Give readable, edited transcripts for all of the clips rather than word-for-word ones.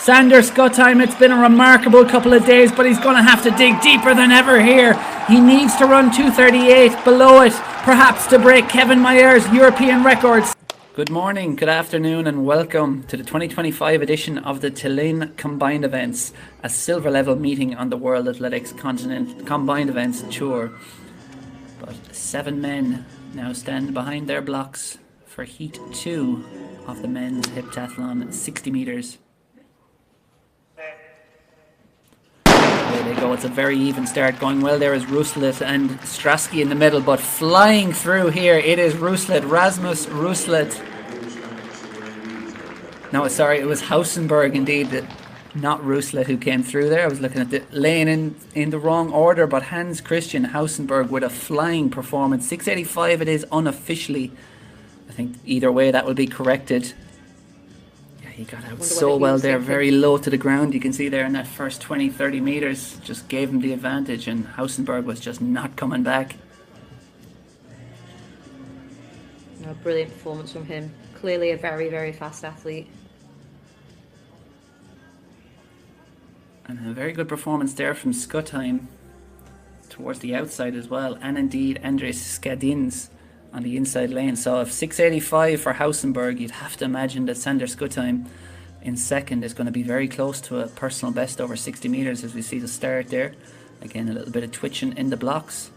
Sander Skotheim, it's been a remarkable couple of days, but he's going to have to dig deeper than ever here. He needs to run 2:38, below it, perhaps to break Kevin Mayer's European records. Good morning, good afternoon, and welcome to the 2025 edition of the Tallinn Combined Events, a silver level meeting on the World Athletics Continent Combined Events Tour. But 7 men now stand behind their blocks for Heat 2 of the men's heptathlon 60 metres. There they go, it's a very even start. Going well there is Ruslet and Strasky in the middle, but flying through here it is Ruslet, Rasmus Ruslet. No, sorry, it was Hausenberg indeed, not Ruslet who came through there. I was looking at the lane in the wrong order, but Hans Christian Hausenberg with a flying performance. 6:85 it is unofficially. I think either way that will be corrected. Yeah, he got out so well there, very low to the ground. You can see there in that first 20-30 metres, just gave him the advantage, and Hausenberg was just not coming back. No, brilliant performance from him. Clearly a very, very fast athlete. And a very good performance there from Skotheim towards the outside as well. And indeed Andres Skadins on the inside lane. So if 6:85 for Hausenberg, you'd have to imagine that Sander Skotheim in second is going to be very close to a personal best over 60 metres as we see the start there. Again, a little bit of twitching in the blocks.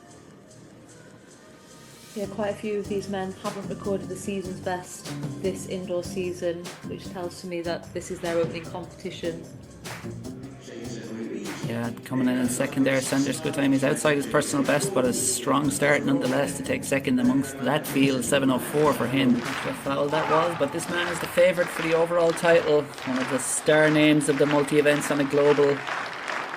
Yeah, quite a few of these men haven't recorded the season's best this indoor season, which tells me that this is their opening competition. Yeah, coming in second there, Sander Skotheim is outside his personal best, but a strong start nonetheless to take second amongst that field. 7:04 for him. What foul that was, but this man is the favourite for the overall title. One of the star names of the multi-events on a global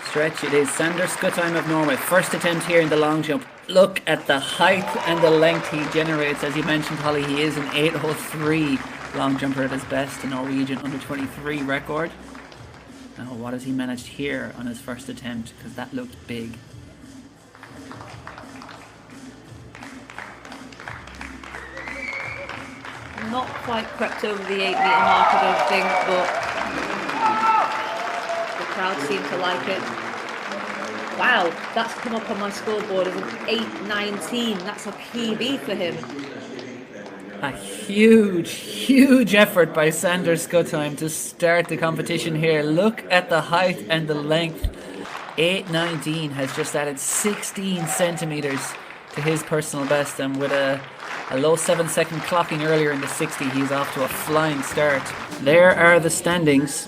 stretch. It is Sander Skotheim of Norway. First attempt here in the long jump. Look at the height and the length he generates. As you mentioned, Holly, he is an 8:03 long jumper at his best, a Norwegian under 23 record. Now, what has he managed here on his first attempt? Because that looked big. Not quite crept over the 8 metre mark, I don't think, but the crowd seem to like it. Wow, that's come up on my scoreboard as an 8:19. That's a PB for him. A huge effort by Sander Skotheim to start the competition here. Look at the height and the length. 8:19 has just added 16 centimetres to his personal best, and with a low 7-second clocking earlier in the 60, he's off to a flying start. There are the standings,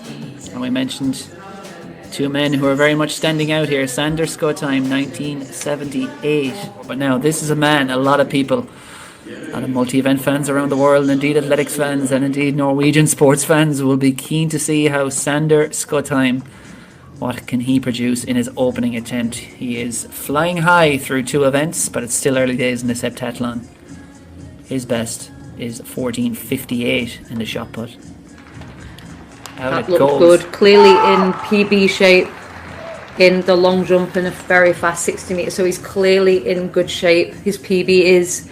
and we mentioned 2 men who are very much standing out here. Sander Skotheim, 1978. But now this is a man a lot of people, a lot of multi-event fans around the world, and indeed athletics fans, and indeed Norwegian sports fans will be keen to see how Sander Skotheim, what can he produce in his opening attempt. He is flying high through 2 events, but it's still early days in this heptathlon. His best is 14:58 in the shot put. That looked good. Clearly in PB shape in the long jump and a very fast 60 metres, so he's clearly in good shape. His PB is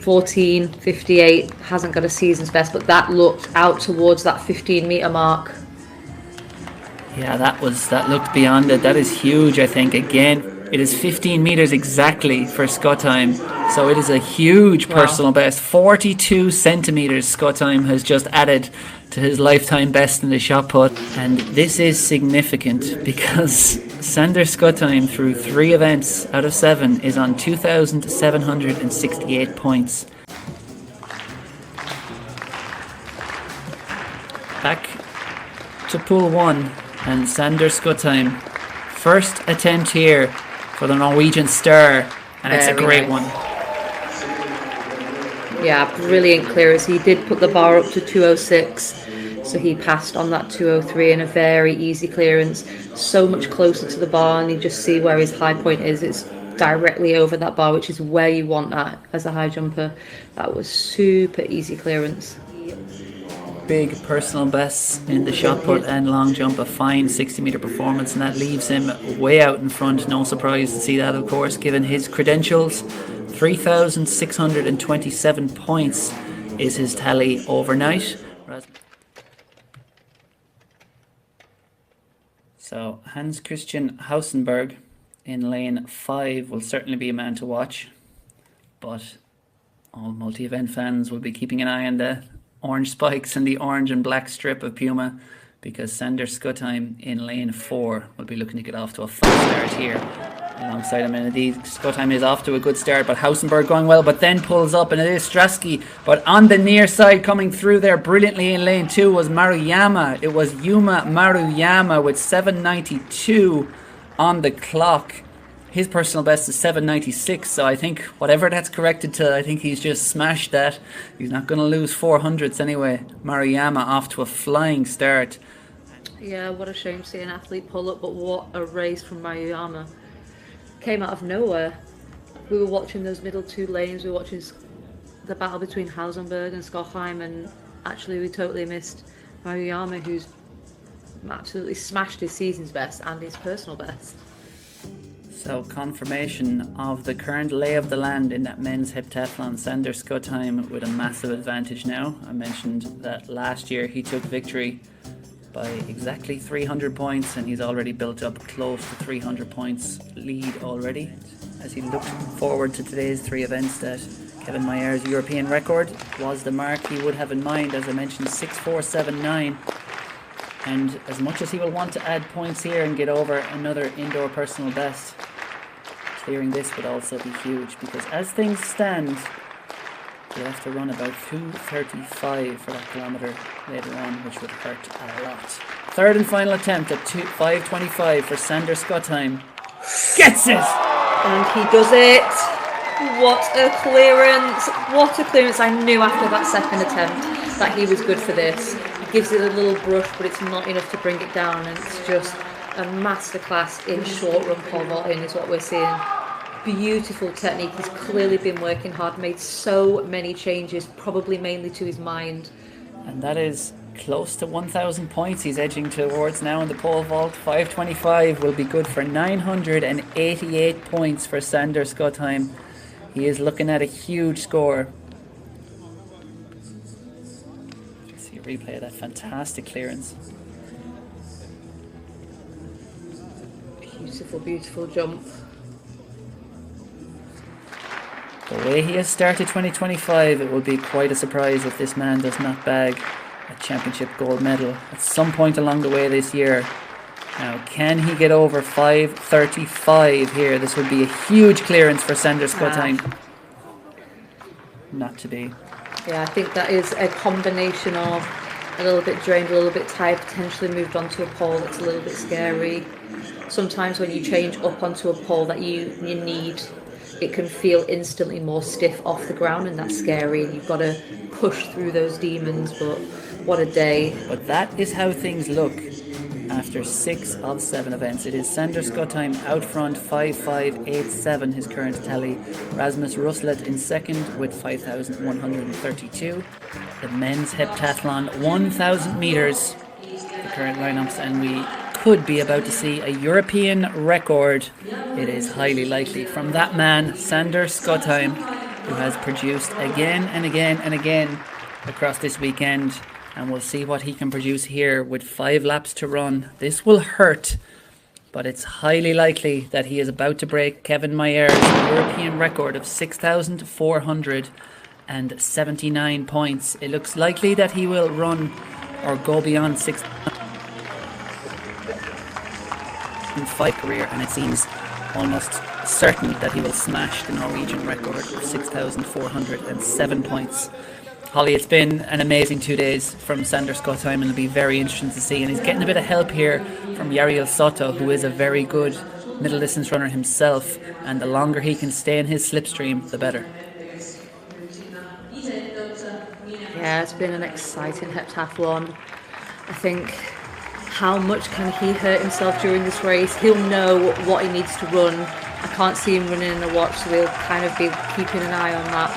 14:58, hasn't got a season's best, but that looked out towards that 15 metre mark. Yeah, that looked beyond it. That is huge, I think. Again, it is 15 metres exactly for Skotheim, so it is a huge personal best. 42 centimetres Skotheim has just added to his lifetime best in the shot put, and this is significant because Sander Skotheim through 3 events out of 7 is on 2,768 points. Back to pool 1 and Sander Skotheim. First attempt here for the Norwegian star, and it's a great one. Yeah, brilliant clearance. He did put the bar up to 2:06, so he passed on that 2:03 in a very easy clearance. So much closer to the bar, and you just see where his high point is. It's directly over that bar, which is where you want that as a high jumper. That was super easy clearance. Big personal bests in the shot put and long jump, a fine 60 metre performance, and that leaves him way out in front. No surprise to see that, of course, given his credentials. 3,627 points is his tally overnight. So Hans Christian Hausenberg in lane 5 will certainly be a man to watch, but all multi-event fans will be keeping an eye on the orange spikes and the orange and black strip of Puma, because Sander Skotheim in lane 4 will be looking to get off to a fast start here alongside him. And indeed, Skotheim is off to a good start, but Hausenberg going well, but then pulls up, and it is Strasky. But on the near side, coming through there brilliantly in lane 2 was Maruyama. It was Yuma Maruyama with 7:92 on the clock. His personal best is 7:96, so I think whatever that's corrected to, I think he's just smashed that. He's not going to lose 400s anyway. Maruyama off to a flying start. Yeah, what a shame to see an athlete pull up, but what a race from Maruyama. Came out of nowhere. We were watching those middle 2 lanes, we were watching the battle between Hausenberg and Skotheim, and actually we totally missed Maruyama, who's absolutely smashed his season's best and his personal best. So confirmation of the current lay of the land in that men's heptathlon. Sander Skotheim with a massive advantage now. I mentioned that last year he took victory by exactly 300 points, and he's already built up close to 300 points lead already. As he looked forward to today's 3 events, that Kevin Mayer's European record was the mark he would have in mind. As I mentioned, 6:4.79. And as much as he will want to add points here and get over another indoor personal best, clearing this would also be huge, because as things stand, he'll have to run about 2:35 for that kilometre later on, which would hurt a lot. Third and final attempt at 5:25 for Sander Skotheim. Gets it! And he does it. What a clearance. What a clearance. I knew after that second attempt that he was good for this. He gives it a little brush, but it's not enough to bring it down, and it's just a masterclass in short run pole vaulting is what we're seeing. Beautiful technique. He's clearly been working hard, made so many changes, probably mainly to his mind. And that is close to 1,000 points he's edging towards now in the pole vault. 5:25 will be good for 988 points for Sander Skotheim. He is looking at a huge score. Just see a replay of that fantastic clearance. Beautiful, beautiful jump. The way he has started 2025, it will be quite a surprise if this man does not bag a championship gold medal at some point along the way this year. Now, can he get over 5:35 here? This would be a huge clearance for Sander Skotheim. Not to be. Yeah, I think that is a combination of a little bit drained, a little bit tired, potentially moved onto a pole that's a little bit scary. Sometimes when you change up onto a pole that you need, it can feel instantly more stiff off the ground, and that's scary, and you've got to push through those demons. But what a day. But that is how things look after 6 of 7 events. It is Sander Skotheim out front, 5:5.87 his current tally. Rasmus Ruslet in second with 5,132. The men's heptathlon 1,000 metres, the current lineups, and we could be about to see a European record. It is highly likely from that man, Sander Skotheim, who has produced again and again and again across this weekend. And we'll see what he can produce here with 5 laps to run. This will hurt, but it's highly likely that he is about to break Kevin Mayer's European record of 6,479 points. It looks likely that he will run or go beyond 6 in 5 career, and it seems almost certain that he will smash the Norwegian record of 6,407 points. Holly, it's been an amazing 2 days from Sander Skotheim, and it'll be very interesting to see. And he's getting a bit of help here from Yariel Soto, who is a very good middle distance runner himself. And the longer he can stay in his slipstream, the better. Yeah, it's been an exciting heptathlon. I think, how much can he hurt himself during this race? He'll know what he needs to run. I can't see him running in a watch, so we'll kind of be keeping an eye on that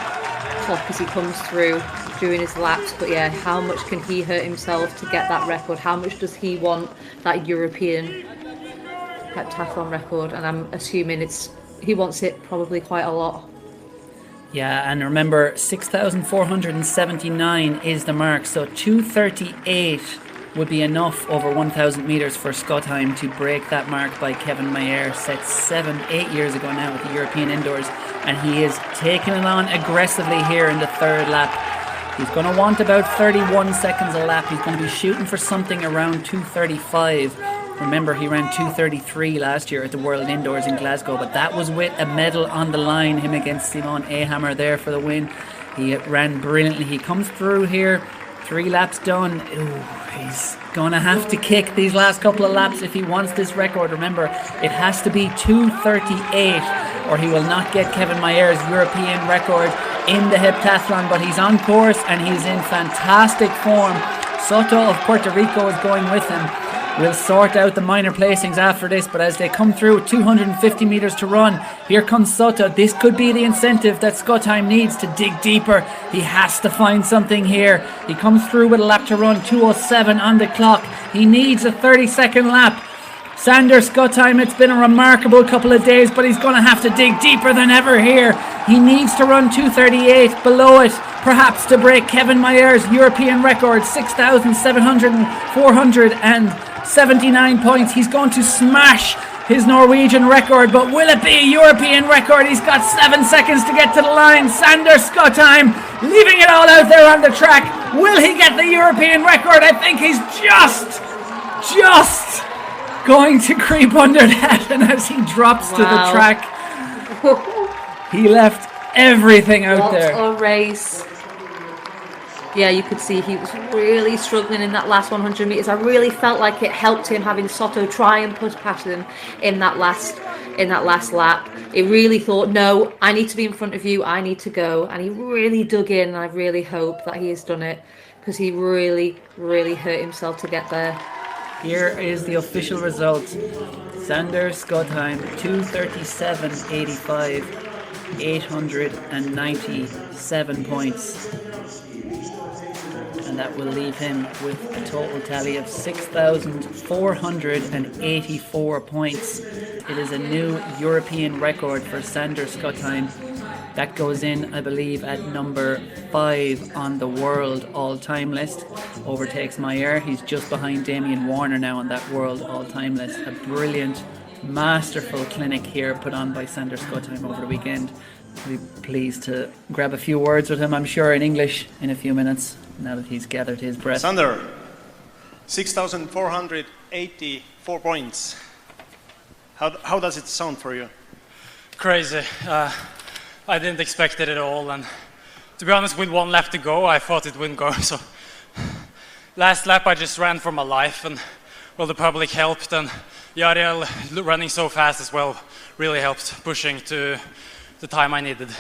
clock as he comes through during his laps. But yeah, how much can he hurt himself to get that record? How much does he want that European heptathlon record? And I'm assuming he wants it probably quite a lot. Yeah, and remember, 6,479 is the mark, so 2:38 would be enough over 1,000 metres for Skotheim to break that mark by Kevin Mayer, set 7-8 years ago now at the European Indoors, and he is taking it on aggressively here in the third lap. He's going to want about 31 seconds a lap. He's going to be shooting for something around 2:35. Remember, he ran 2:33 last year at the World Indoors in Glasgow, but that was with a medal on the line, him against Simon Ahammer there for the win. He ran brilliantly. He comes through here, 3 laps done. Ooh, he's going to have to kick these last couple of laps if he wants this record. Remember, it has to be 2:38 or he will not get Kevin Mayer's European record in the heptathlon, but he's on course and he's in fantastic form. Soto of Puerto Rico is going with him. We'll sort out the minor placings after this, but as they come through, 250 metres to run, here comes Soto. This could be the incentive that Skotheim needs to dig deeper. He has to find something here. He comes through with a lap to run, 2:07 on the clock. He needs a 30-second lap. Sander Skotheim, it's been a remarkable couple of days, but he's going to have to dig deeper than ever here. He needs to run 2:38, below it, perhaps to break Kevin Mayer's European record, 6,479 points. He's going to smash his Norwegian record, but will it be a European record? He's got 7 seconds to get to the line. Sander Skotheim leaving it all out there on the track. Will he get the European record? I think he's just going to creep under that, and as he drops to the track, he left everything out there. What a race. Yeah, you could see he was really struggling in that last 100 metres. I really felt like it helped him having Soto try and push past him in that last lap. It really thought, no, I need to be in front of you, I need to go. And he really dug in, and I really hope that he has done it, because he really, really hurt himself to get there. Here is the official result. Sander Skotheim, 2:37.85, 897 points. And that will leave him with a total tally of 6,484 points. It is a new European record for Sander Skotheim. That goes in, I believe, at number 5 on the world all-time list. Overtakes Mayer. He's just behind Damien Warner now on that world all-time list. A brilliant, masterful clinic here put on by Sander Skotheim over the weekend. We'll be pleased to grab a few words with him, I'm sure, in English in a few minutes, now that he's gathered his breath. Sander, 6,484 points. How does it sound for you? Crazy. I didn't expect it at all, and to be honest, with 1 lap to go, I thought it wouldn't go. So last lap I just ran for my life, and well, the public helped, and Yariel running so fast as well really helped, pushing to the time I needed.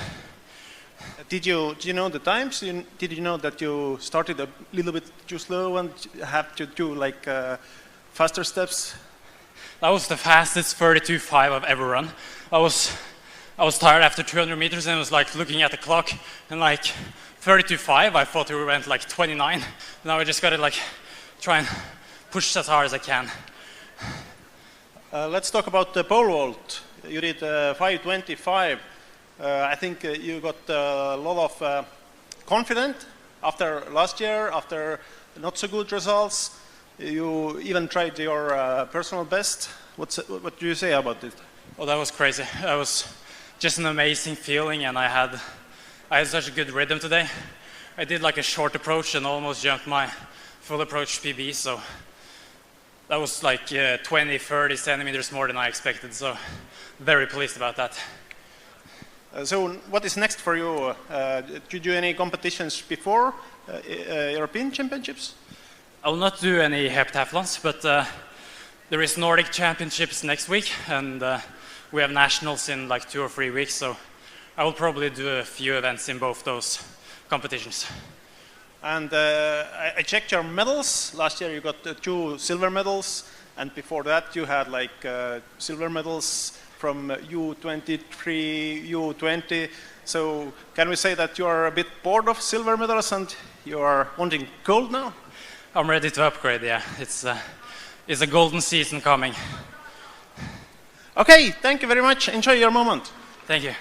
Did you know the times? Did you know that you started a little bit too slow and have to do like faster steps? That was the fastest 32.5 I've ever run. I was tired after 200 meters, and I was like looking at the clock, and like 32.5, I thought we went like 29. Now I just got to like try and push as hard as I can. Let's talk about the pole vault. You did 5:25. I think you got a lot of confidence after last year, after not so good results. You even tried your personal best. What do you say about it? Oh, that was crazy. That was just an amazing feeling, and I had such a good rhythm today. I did like a short approach and almost jumped my full approach PB, so that was like 20-30 centimeters more than I expected, so very pleased about that. So what is next for you? Did you do any competitions before European Championships? I will not do any heptathlons, but there is Nordic Championships next week, and we have nationals in like 2 or 3 weeks, so I will probably do a few events in both those competitions. And I checked your medals. Last year you got 2 silver medals, and before that you had like silver medals from U23, U20. So can we say that you are a bit bored of silver medals and you are wanting gold now? I'm ready to upgrade, yeah. It's a golden season coming. Okay, thank you very much. Enjoy your moment. Thank you.